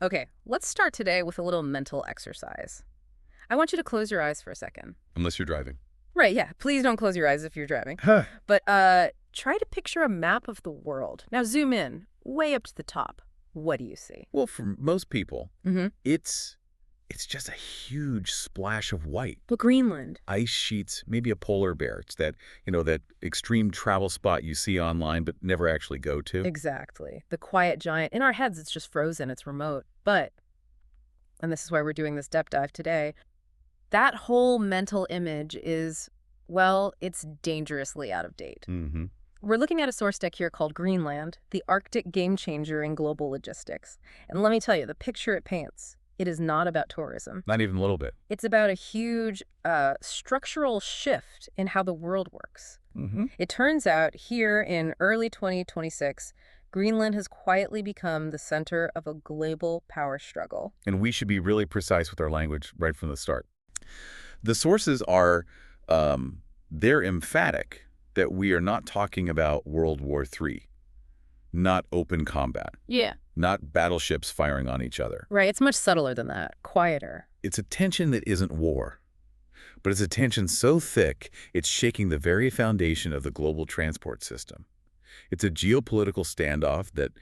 Okay, let's start today with a little mental exercise. I want you to close your eyes for a second. Unless you're driving. Right, yeah. Please don't close your eyes if you're driving. Huh. But try to picture a map of the world. Now zoom in, way up to the top. What do you see? Well, for most people, Mm-hmm. it's just a huge splash of white. But Greenland. Ice sheets, maybe a polar bear. It's that extreme travel spot you see online but never actually go to. Exactly. The quiet giant. In our heads, it's just frozen. It's remote. But, and this is why we're doing this depth dive today, that whole mental image is, well, it's dangerously out of date. Mm-hmm. We're looking at a source deck here called Greenland, the Arctic game changer in global logistics. And let me tell you, the picture it paints, it is not about tourism. Not even a little bit. It's about a huge structural shift in how the world works. Mm-hmm. It turns out here in early 2026, Greenland has quietly become the center of a global power struggle. And we should be really precise with our language right from the start. The sources are, they're emphatic that we are not talking about World War III, not open combat, Yeah. not battleships firing on each other. Right, it's much subtler than that, quieter. It's a tension that isn't war, but it's a tension so thick it's shaking the very foundation of the global transport system. It's a geopolitical standoff that,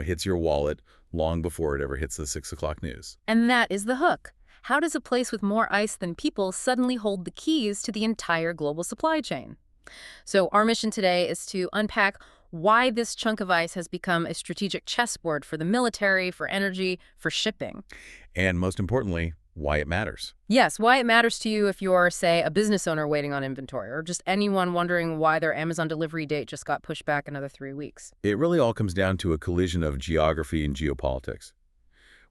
hits your wallet long before it ever hits the 6 o'clock news. And that is the hook. How does a place with more ice than people suddenly hold the keys to the entire global supply chain? So our mission today is to unpack why this chunk of ice has become a strategic chessboard for the military, for energy, for shipping. And most importantly, why it matters. Yes, why it matters to you if you're, say, a business owner waiting on inventory, or just anyone wondering why their Amazon delivery date just got pushed back another 3 weeks. It really all comes down to a collision of geography and geopolitics.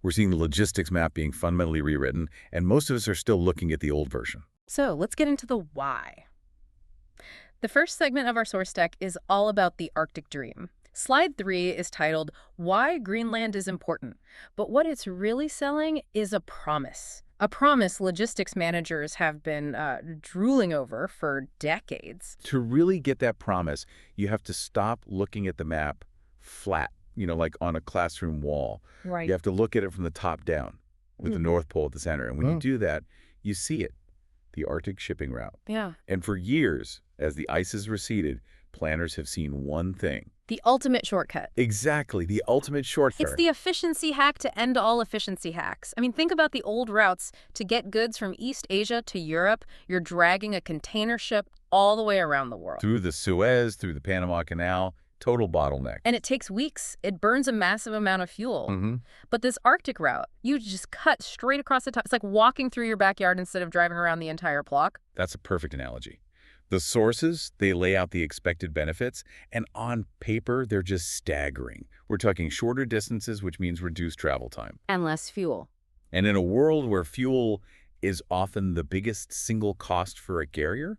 We're seeing the logistics map being fundamentally rewritten, and most of us are still looking at the old version. So let's get into the why. The first segment of our source deck is all about the Arctic Dream. Slide 3 is titled, Why Greenland is Important. But what it's really selling is a promise. A promise logistics managers have been drooling over for decades. To really get that promise, you have to stop looking at the map flat, like on a classroom wall. Right. You have to look at it from the top down with the North Pole at the center. And when you do that, you see it, the Arctic shipping route. Yeah. And for years, as the ice has receded, planners have seen one thing. The ultimate shortcut. Exactly, the ultimate shortcut. It's the efficiency hack to end all efficiency hacks. I mean, think about the old routes to get goods from East Asia to Europe. You're dragging a container ship all the way around the world. Through the Suez, through the Panama Canal, total bottleneck. And it takes weeks. It burns a massive amount of fuel. Mm-hmm. But this Arctic route, you just cut straight across the top. It's like walking through your backyard instead of driving around the entire block. That's a perfect analogy. The sources, they lay out the expected benefits, and on paper, they're just staggering. We're talking shorter distances, which means reduced travel time. And less fuel. And in a world where fuel is often the biggest single cost for a carrier,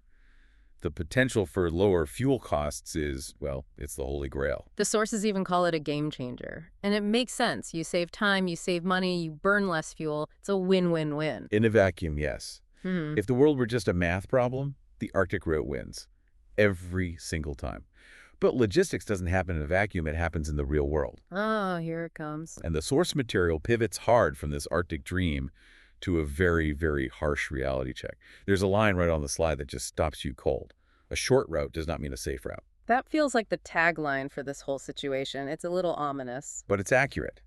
the potential for lower fuel costs is, well, it's the holy grail. The sources even call it a game changer. And it makes sense. You save time, you save money, you burn less fuel. It's a win-win-win. In a vacuum, yes. Hmm. If the world were just a math problem, the Arctic route wins every single time. But logistics doesn't happen in a vacuum, it happens in the real world. Oh, here it comes. And the source material pivots hard from this Arctic dream to a very, very harsh reality check. There's a line right on the slide that just stops you cold. A short route does not mean a safe route. That feels like the tagline for this whole situation. It's a little ominous. But it's accurate.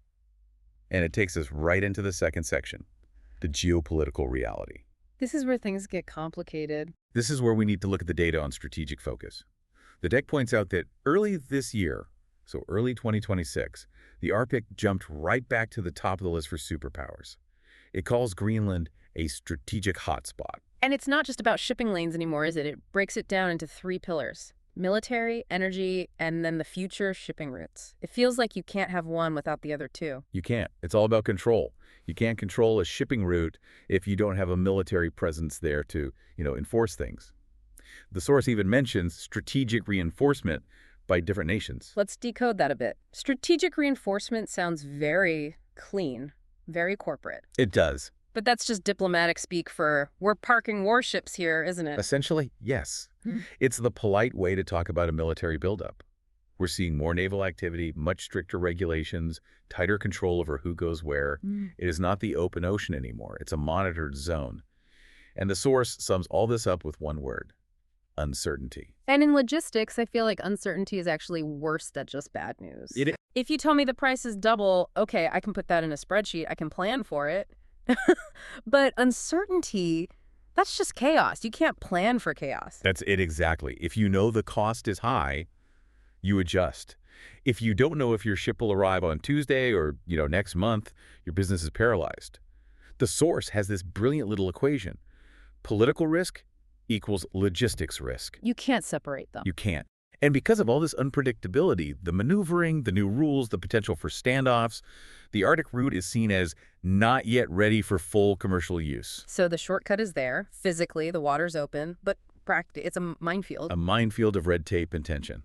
And it takes us right into the second section, the geopolitical reality. This is where things get complicated. This is where we need to look at the data on strategic focus. The deck points out that early this year, so early 2026, the Arctic jumped right back to the top of the list for superpowers. It calls Greenland a strategic hotspot. And it's not just about shipping lanes anymore, is it? It breaks it down into 3 pillars. Military, energy, and then the future shipping routes. It feels like you can't have one without the other 2. You can't. It's all about control. You can't control a shipping route if you don't have a military presence there to, enforce things. The source even mentions strategic reinforcement by different nations. Let's decode that a bit. Strategic reinforcement sounds very clean, very corporate. It does. But that's just diplomatic speak for, we're parking warships here, isn't it? Essentially, yes. It's the polite way to talk about a military buildup. We're seeing more naval activity, much stricter regulations, tighter control over who goes where. It is not the open ocean anymore. It's a monitored zone. And the source sums all this up with one word: uncertainty. And in logistics, I feel like uncertainty is actually worse than just bad news. It is. If you tell me the price is double, okay, I can put that in a spreadsheet. I can plan for it. But uncertainty, that's just chaos. You can't plan for chaos. That's it exactly. If you know the cost is high, you adjust. If you don't know if your ship will arrive on Tuesday or, next month, your business is paralyzed. The source has this brilliant little equation. Political risk equals logistics risk. You can't separate them. You can't. And because of all this unpredictability, the maneuvering, the new rules, the potential for standoffs, the Arctic route is seen as not yet ready for full commercial use. So the shortcut is there. Physically, the water's open, but it's a minefield. A minefield of red tape and tension.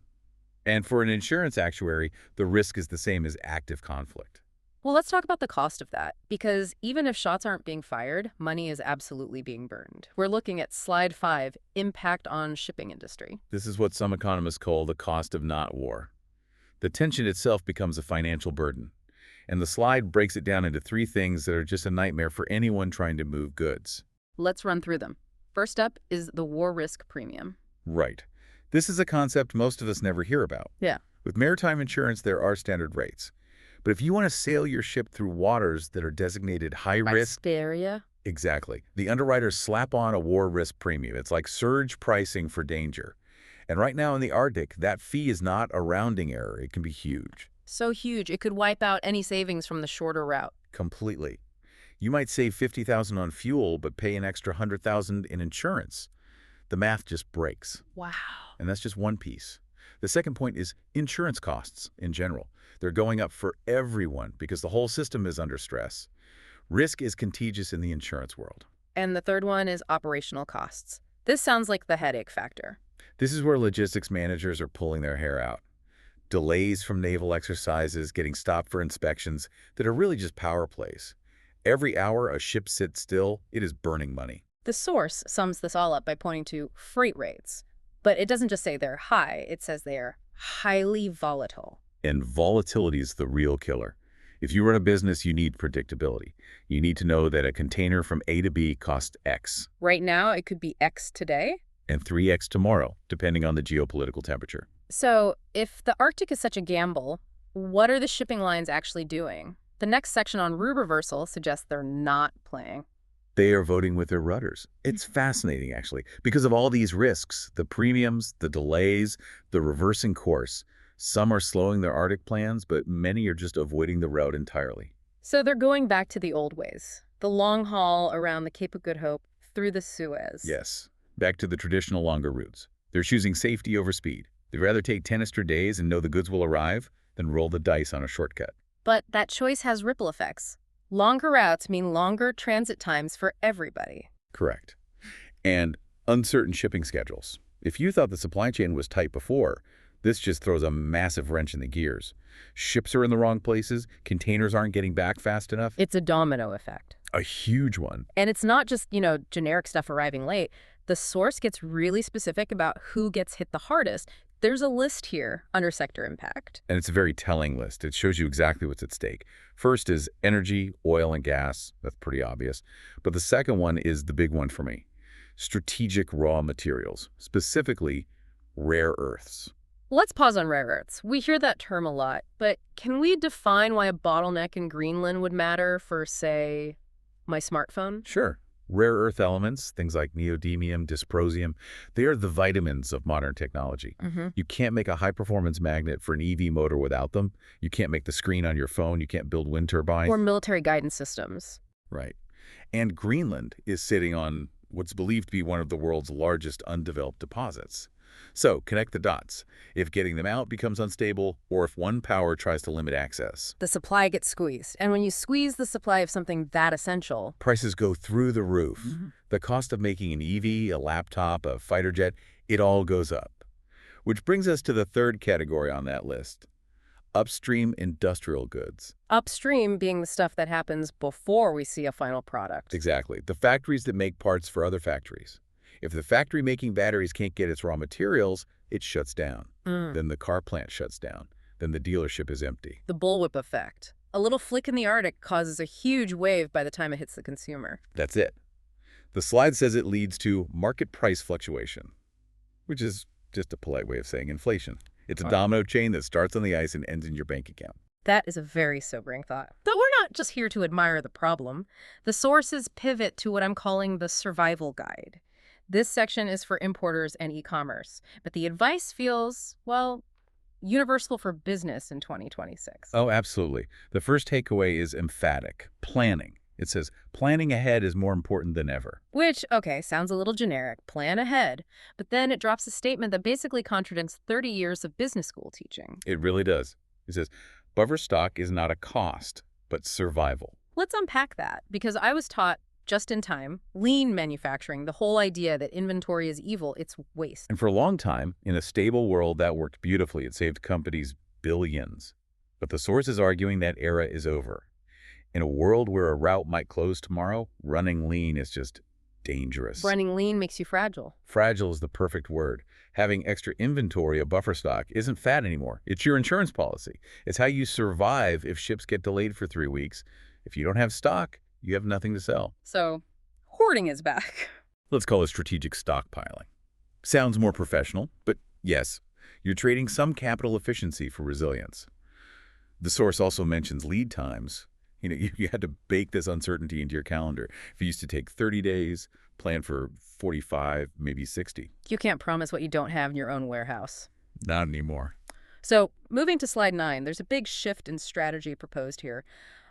And for an insurance actuary, the risk is the same as active conflict. Well, let's talk about the cost of that, because even if shots aren't being fired, money is absolutely being burned. We're looking at slide 5, impact on shipping industry. This is what some economists call the cost of not war. The tension itself becomes a financial burden, and the slide breaks it down into 3 things that are just a nightmare for anyone trying to move goods. Let's run through them. First up is the war risk premium. Right. This is a concept most of us never hear about. Yeah. With maritime insurance, there are standard rates. But if you want to sail your ship through waters that are designated high risk... Area? Exactly. The underwriters slap on a war risk premium. It's like surge pricing for danger. And right now in the Arctic, that fee is not a rounding error. It can be huge. So huge, it could wipe out any savings from the shorter route. Completely. You might save $50,000 on fuel, but pay an extra $100,000 in insurance. The math just breaks. Wow. And that's just one piece. The second point is insurance costs in general. They're going up for everyone because the whole system is under stress. Risk is contagious in the insurance world. And the third one is operational costs. This sounds like the headache factor. This is where logistics managers are pulling their hair out. Delays from naval exercises, getting stopped for inspections that are really just power plays. Every hour a ship sits still, it is burning money. The source sums this all up by pointing to freight rates. But it doesn't just say they're high, it says they are highly volatile. And volatility is the real killer. If you run a business, you need predictability. You need to know that a container from A to B costs X. Right now, it could be X today. And 3X tomorrow, depending on the geopolitical temperature. So if the Arctic is such a gamble, what are the shipping lines actually doing? The next section on route reversal suggests they're not playing. They are voting with their rudders. It's fascinating, actually, because of all these risks, the premiums, the delays, the reversing course. Some are slowing their Arctic plans, but many are just avoiding the route entirely. So they're going back to the old ways, the long haul around the Cape of Good Hope through the Suez. Yes, back to the traditional longer routes. They're choosing safety over speed. They'd rather take 10 extra days and know the goods will arrive than roll the dice on a shortcut. But that choice has ripple effects. Longer routes mean longer transit times for everybody. Correct. And uncertain shipping schedules. If you thought the supply chain was tight before, this just throws a massive wrench in the gears. Ships are in the wrong places, containers aren't getting back fast enough. It's a domino effect. A huge one. And it's not just, generic stuff arriving late. The source gets really specific about who gets hit the hardest. There's a list here under sector impact. And it's a very telling list. It shows you exactly what's at stake. First is energy, oil, and gas. That's pretty obvious. But the second one is the big one for me. Strategic raw materials, specifically rare earths. Let's pause on rare earths. We hear that term a lot, but can we define why a bottleneck in Greenland would matter for, say, my smartphone? Sure. Rare earth elements, things like neodymium, dysprosium, they are the vitamins of modern technology. You can't make a high-performance magnet for an EV motor without them. You can't make the screen on your phone. You can't build wind turbines. Or military guidance systems. Right. And Greenland is sitting on what's believed to be one of the world's largest undeveloped deposits. So, connect the dots. If getting them out becomes unstable, or if one power tries to limit access, the supply gets squeezed. And when you squeeze the supply of something that essential, prices go through the roof. The cost of making an EV, a laptop, a fighter jet, it all goes up. Which brings us to the third category on that list: upstream industrial goods. Upstream being the stuff that happens before we see a final product. Exactly. The factories that make parts for other factories. If the factory making batteries can't get its raw materials, it shuts down. Mm. Then the car plant shuts down. Then the dealership is empty. The bullwhip effect. A little flick in the Arctic causes a huge wave by the time it hits the consumer. That's it. The slide says it leads to market price fluctuation, which is just a polite way of saying inflation. It's a domino chain that starts on the ice and ends in your bank account. That is a very sobering thought. But we're not just here to admire the problem. The sources pivot to what I'm calling the survival guide. This section is for importers and e-commerce, but the advice feels, well, universal for business in 2026. Oh, absolutely. The first takeaway is emphatic: planning. It says planning ahead is more important than ever. Which, okay, sounds a little generic, plan ahead, but then it drops a statement that basically contradicts 30 years of business school teaching. It really does. It says buffer stock is not a cost, but survival. Let's unpack that, because I was taught just in time, lean manufacturing, the whole idea that inventory is evil, it's waste. And for a long time, in a stable world, that worked beautifully. It saved companies billions. But the source is arguing that era is over. In a world where a route might close tomorrow, running lean is just dangerous. Running lean makes you fragile. Fragile is the perfect word. Having extra inventory of buffer stock isn't fat anymore. It's your insurance policy. It's how you survive if ships get delayed for 3 weeks. If you don't have stock, you have nothing to sell. So, hoarding is back. Let's call it strategic stockpiling. Sounds more professional, but yes, you're trading some capital efficiency for resilience. The source also mentions lead times. You had to bake this uncertainty into your calendar. If it used to take 30 days, plan for 45, maybe 60. You can't promise what you don't have in your own warehouse. Not anymore. So, moving to slide 9, there's a big shift in strategy proposed here.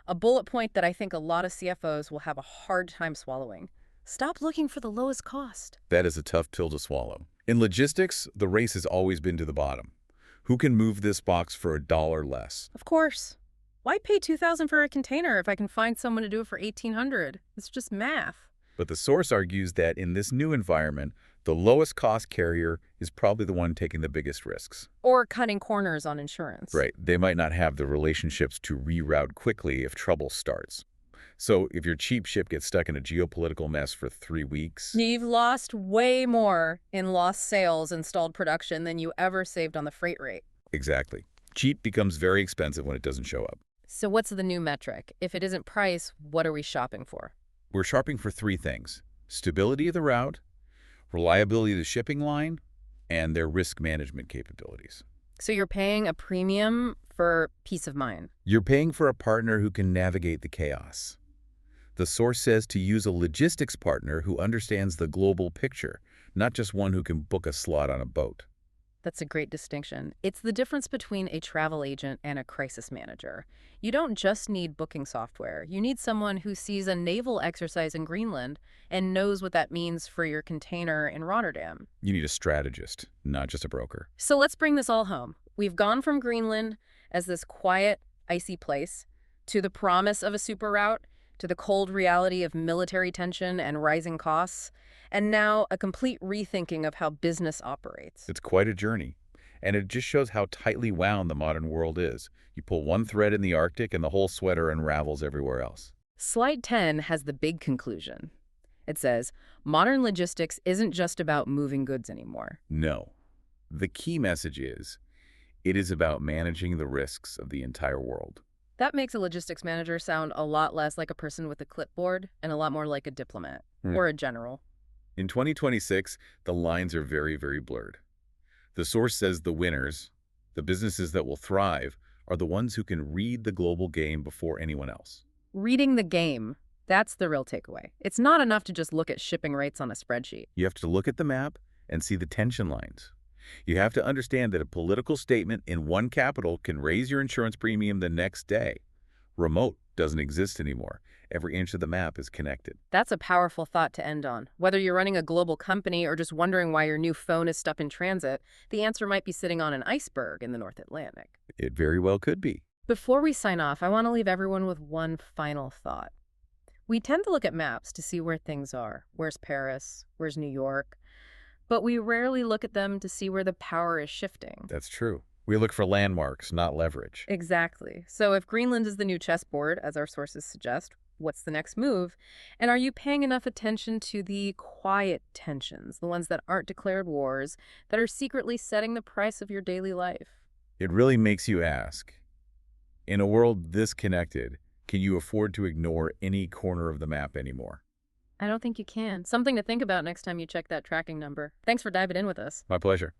A bullet point that I think a lot of CFOs will have a hard time swallowing. Stop looking for the lowest cost. That is a tough pill to swallow. In logistics, the race has always been to the bottom. Who can move this box for $1 less? Of course. Why pay $2,000 for a container if I can find someone to do it for $1,800? It's just math. But the source argues that in this new environment, the lowest cost carrier is probably the one taking the biggest risks. Or cutting corners on insurance. Right. They might not have the relationships to reroute quickly if trouble starts. So if your cheap ship gets stuck in a geopolitical mess for 3 weeks... You've lost way more in lost sales and stalled production than you ever saved on the freight rate. Exactly. Cheap becomes very expensive when it doesn't show up. So what's the new metric? If it isn't price, what are we shopping for? We're shopping for 3 things: stability of the route, reliability of the shipping line, and their risk management capabilities. So you're paying a premium for peace of mind. You're paying for a partner who can navigate the chaos. The source says to use a logistics partner who understands the global picture, not just one who can book a slot on a boat. That's a great distinction. It's the difference between a travel agent and a crisis manager. You don't just need booking software. You need someone who sees a naval exercise in Greenland and knows what that means for your container in Rotterdam. You need a strategist, not just a broker. So let's bring this all home. We've gone from Greenland as this quiet, icy place to the promise of a super route, to the cold reality of military tension and rising costs, and now a complete rethinking of how business operates. It's quite a journey, and it just shows how tightly wound the modern world is. You pull one thread in the Arctic and the whole sweater unravels everywhere else. Slide 10 has the big conclusion. It says, modern logistics isn't just about moving goods anymore. No. The key message is, it is about managing the risks of the entire world. That makes a logistics manager sound a lot less like a person with a clipboard and a lot more like a diplomat or a general. In 2026, the lines are very, very blurred. The source says the winners, the businesses that will thrive, are the ones who can read the global game before anyone else. Reading the game, that's the real takeaway. It's not enough to just look at shipping rates on a spreadsheet. You have to look at the map and see the tension lines. You have to understand that a political statement in one capital can raise your insurance premium the next day. Remote doesn't exist anymore. Every inch of the map is connected. That's a powerful thought to end on. Whether you're running a global company or just wondering why your new phone is stuck in transit, the answer might be sitting on an iceberg in the North Atlantic. It very well could be. Before we sign off, I want to leave everyone with one final thought. We tend to look at maps to see where things are. Where's Paris? Where's New York? But we rarely look at them to see where the power is shifting. That's true. We look for landmarks, not leverage. Exactly. So if Greenland is the new chessboard, as our sources suggest, What's the next move? And are you paying enough attention to the quiet tensions, the ones that aren't declared wars, that are secretly setting the price of your daily life? It really makes you ask, in a world this connected, can you afford to ignore any corner of the map anymore? I don't think you can. Something to think about next time you check that tracking number. Thanks for diving in with us. My pleasure.